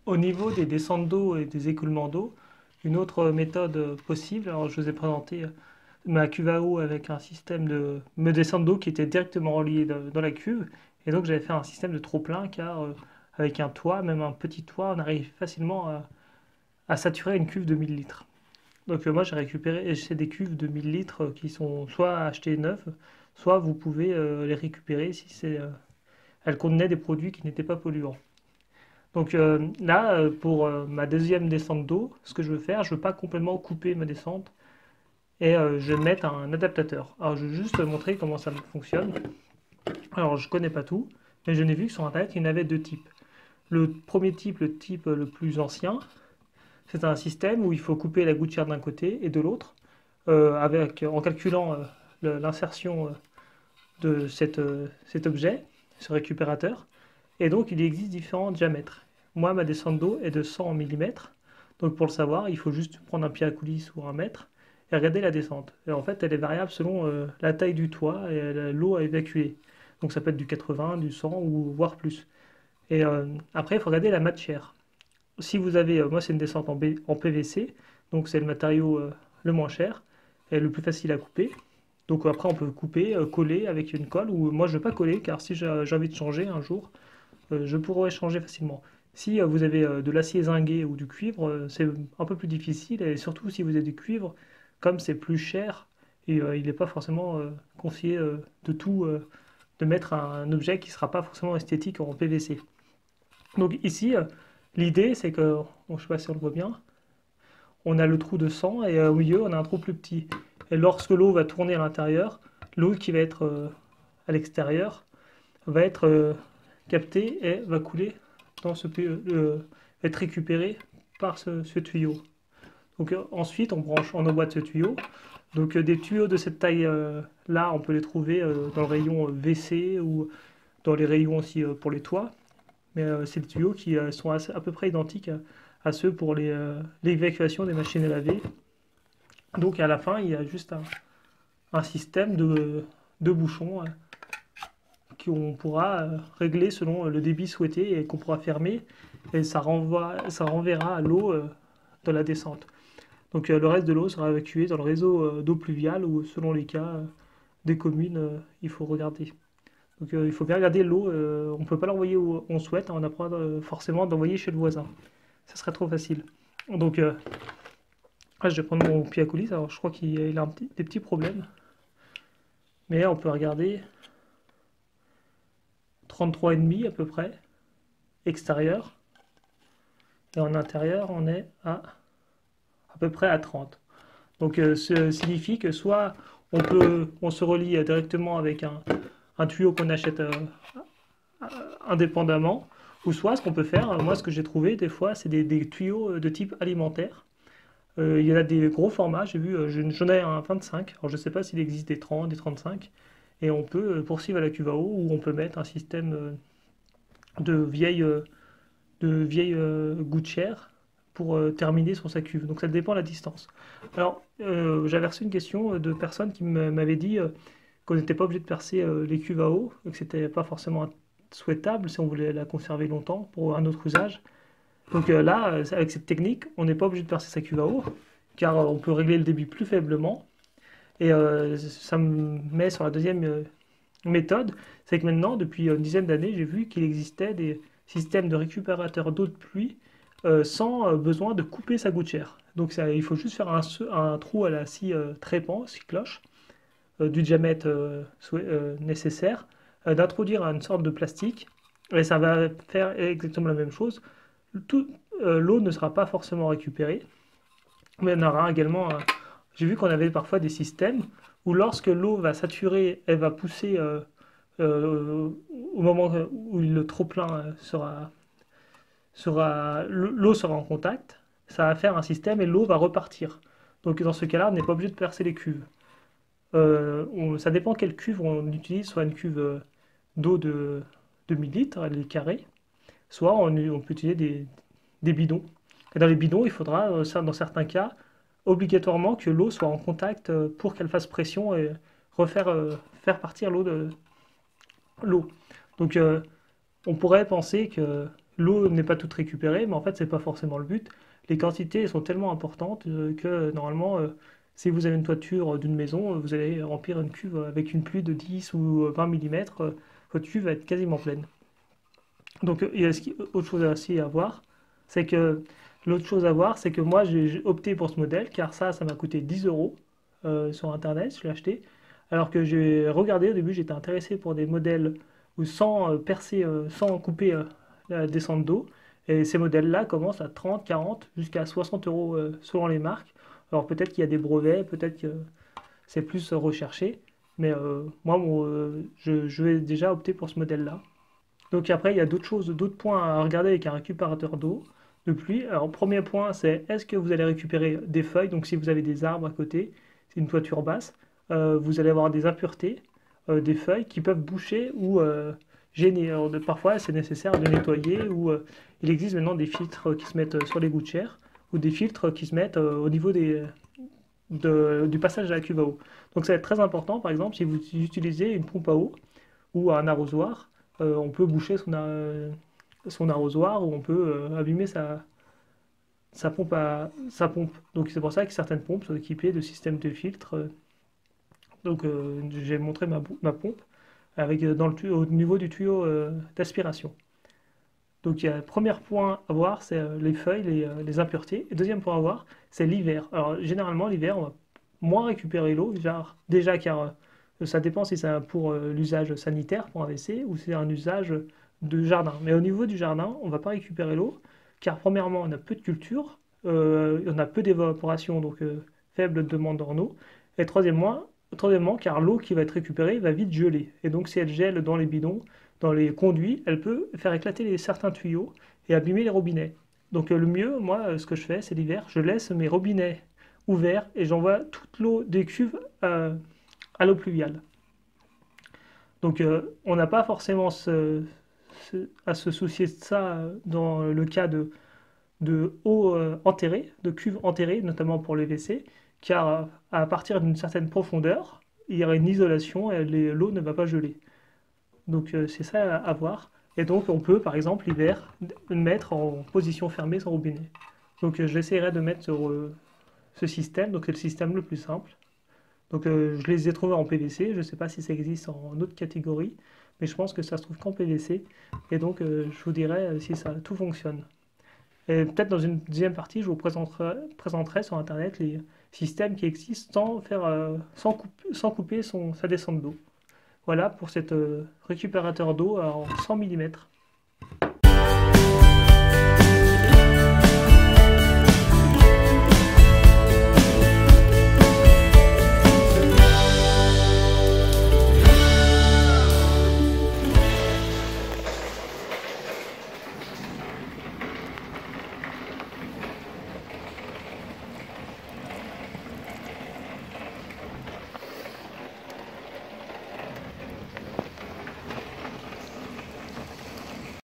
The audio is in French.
Au niveau des descentes d'eau et des écoulements d'eau, une autre méthode possible, alors je vous ai présenté ma cuve à eau avec un système de me descente d'eau qui était directement relié dans la cuve, et donc j'avais fait un système de trop-plein car avec un toit, même un petit toit, on arrive facilement à saturer une cuve de 1000 litres. Donc moi j'ai récupéré, et c'est des cuves de 1000 litres qui sont soit achetées neuves, soit vous pouvez les récupérer si elles contenaient des produits qui n'étaient pas polluants. Donc là, pour ma deuxième descente d'eau, ce que je veux faire, je ne veux pas complètement couper ma descente et je vais mettre un adaptateur. Alors je vais juste montrer comment ça fonctionne. Alors je ne connais pas tout, mais je n'ai vu que sur internet il y en avait deux types. Le premier type, le type le plus ancien, c'est un système où il faut couper la gouttière d'un côté et de l'autre, en calculant l'insertion de cet objet, ce récupérateur. Et donc, il existe différents diamètres. Moi, ma descente d'eau est de 100 mm. Donc, pour le savoir, il faut juste prendre un pied à coulisse ou un mètre et regarder la descente. Et en fait, elle est variable selon la taille du toit et l'eau à évacuer. Donc, ça peut être du 80, du 100 ou voire plus. Et après, il faut regarder la matière. Si vous avez, moi, c'est une descente en PVC, donc c'est le matériau le moins cher et le plus facile à couper. Donc après, on peut couper, coller avec une colle, ou moi, je ne veux pas coller, car si j'ai envie de changer un jour, je pourrais changer facilement. Si vous avez de l'acier zingué ou du cuivre, c'est un peu plus difficile, et surtout si vous avez du cuivre, comme c'est plus cher, et il n'est pas forcément conseillé de mettre un objet qui ne sera pas forcément esthétique en PVC. Donc ici, l'idée c'est que, bon, je ne sais pas si on le voit bien, on a le trou de sang et au milieu on a un trou plus petit. Et lorsque l'eau va tourner à l'intérieur, l'eau qui va être à l'extérieur va être captée et va couler dans être récupérée par ce tuyau. Donc ensuite on branche, on emboîte ce tuyau. Donc des tuyaux de cette taille là, on peut les trouver dans le rayon WC ou dans les rayons aussi pour les toits. Mais c'est des tuyaux qui sont à peu près identiques à ceux pour l'évacuation des machines à laver. Donc à la fin, il y a juste un système de bouchons qu'on pourra régler selon le débit souhaité et qu'on pourra fermer. Et ça renverra l'eau dans la descente. Donc le reste de l'eau sera évacué dans le réseau d'eau pluviale ou selon les cas des communes, il faut regarder. Donc il faut bien regarder l'eau, on ne peut pas l'envoyer où on souhaite, hein, on n'a pas forcément d'envoyer chez le voisin. Ça serait trop facile. Donc là, je vais prendre mon pied à coulisse, alors je crois qu'il a des petits problèmes. Mais on peut regarder 33,5 à peu près, extérieur. Et en intérieur, on est à peu près à 30. Donc ça signifie que soit on se relie directement avec un tuyau qu'on achète indépendamment, ou soit ce qu'on peut faire, moi ce que j'ai trouvé des fois, c'est des tuyaux de type alimentaire. Il y en a des gros formats, j'ai vu, j'en ai un 25, alors je ne sais pas s'il existe des 30, des 35, et on peut poursuivre à la cuve à eau, ou on peut mettre un système de vieilles, gouttières pour terminer sur sa cuve. Donc ça dépend de la distance. Alors, j'avais reçu une question de personnes qui m'avaient dit qu'on n'était pas obligé de percer les cuves à eau, et que c'était pas forcément souhaitable si on voulait la conserver longtemps pour un autre usage. Donc là, avec cette technique, on n'est pas obligé de percer sa cuve à eau, car on peut régler le débit plus faiblement. Et ça me met sur la deuxième méthode, c'est que maintenant, depuis une dizaine d'années, j'ai vu qu'il existait des systèmes de récupérateurs d'eau de pluie sans besoin de couper sa gouttière. Donc ça, il faut juste faire un trou à la scie trépan, scie cloche, du diamètre nécessaire, d'introduire une sorte de plastique, et ça va faire exactement la même chose. Tout, l'eau ne sera pas forcément récupérée, mais on aura également, j'ai vu qu'on avait parfois des systèmes où lorsque l'eau va saturer, elle va pousser au moment où le trop-plein l'eau sera en contact, ça va faire un système et l'eau va repartir. Donc dans ce cas-là, on n'est pas obligé de percer les cuves. Ça dépend quelle cuve on utilise, soit une cuve d'eau de 1000 litres, elle est carrée, soit on peut utiliser des bidons. Et dans les bidons, il faudra, dans certains cas, obligatoirement que l'eau soit en contact pour qu'elle fasse pression et faire partir l'eau. Donc on pourrait penser que l'eau n'est pas toute récupérée, mais en fait, c'est pas forcément le but. Les quantités sont tellement importantes que normalement, si vous avez une toiture d'une maison, vous allez remplir une cuve avec une pluie de 10 ou 20 mm, votre cuve va être quasiment pleine. Donc, il y a autre chose aussi à voir, c'est que l'autre chose à voir, c'est que moi, j'ai opté pour ce modèle, car ça m'a coûté 10 euros sur Internet, je l'ai acheté. Alors que j'ai regardé au début, j'étais intéressé pour des modèles où sans percer, sans couper la descente d'eau. Et ces modèles-là commencent à 30, 40, jusqu'à 60 euros selon les marques. Alors peut-être qu'il y a des brevets, peut-être que c'est plus recherché. Mais moi, je vais déjà opter pour ce modèle-là. Donc après, il y a d'autres choses, d'autres points à regarder avec un récupérateur d'eau, de pluie. Alors, premier point, c'est est-ce que vous allez récupérer des feuilles? Donc si vous avez des arbres à côté, c'est une toiture basse, vous allez avoir des impuretés, des feuilles qui peuvent boucher ou gêner. Alors, parfois, c'est nécessaire de nettoyer ou il existe maintenant des filtres qui se mettent sur les gouttières ou des filtres qui se mettent au niveau du passage de la cuve à eau. Donc ça va être très important, par exemple, si vous utilisez une pompe à eau, ou un arrosoir, on peut boucher son arrosoir ou on peut abîmer sa pompe. Donc c'est pour ça que certaines pompes sont équipées de systèmes de filtres. Donc j'ai montré ma pompe avec au niveau du tuyau d'aspiration. Donc il y a le premier point à voir, c'est les feuilles, les impuretés. Et deuxième point à voir, c'est l'hiver. Alors généralement l'hiver, on va moins récupérer l'eau, déjà car ça dépend si c'est pour l'usage sanitaire pour un WC ou c'est un usage de jardin. Mais au niveau du jardin, on ne va pas récupérer l'eau, car premièrement, on a peu de culture, on a peu d'évaporation, donc faible demande en eau. Et troisièmement, car l'eau qui va être récupérée va vite geler. Et donc si elle gèle dans les bidons, dans les conduits, elle peut faire éclater certains tuyaux et abîmer les robinets. Donc le mieux, moi, ce que je fais, c'est l'hiver, je laisse mes robinets ouverts et j'envoie toute l'eau des cuves à l'eau pluviale. Donc on n'a pas forcément à se soucier de ça dans le cas de eau enterrée, de cuves enterrées, notamment pour les WC, car à partir d'une certaine profondeur, il y aura une isolation et l'eau ne va pas geler. Donc c'est ça à voir. Et donc on peut par exemple l'hiver mettre en position fermée son robinet. Donc j'essaierai de mettre sur ce système, donc c'est le système le plus simple. Donc je les ai trouvés en PVC, je ne sais pas si ça existe en autre catégorie, mais je pense que ça se trouve qu'en PVC. Et donc je vous dirai si ça tout fonctionne. Et peut-être dans une deuxième partie, je vous présenterai sur Internet les systèmes qui existent sans couper sa descente d'eau. Voilà pour cet récupérateur d'eau en 100 mm.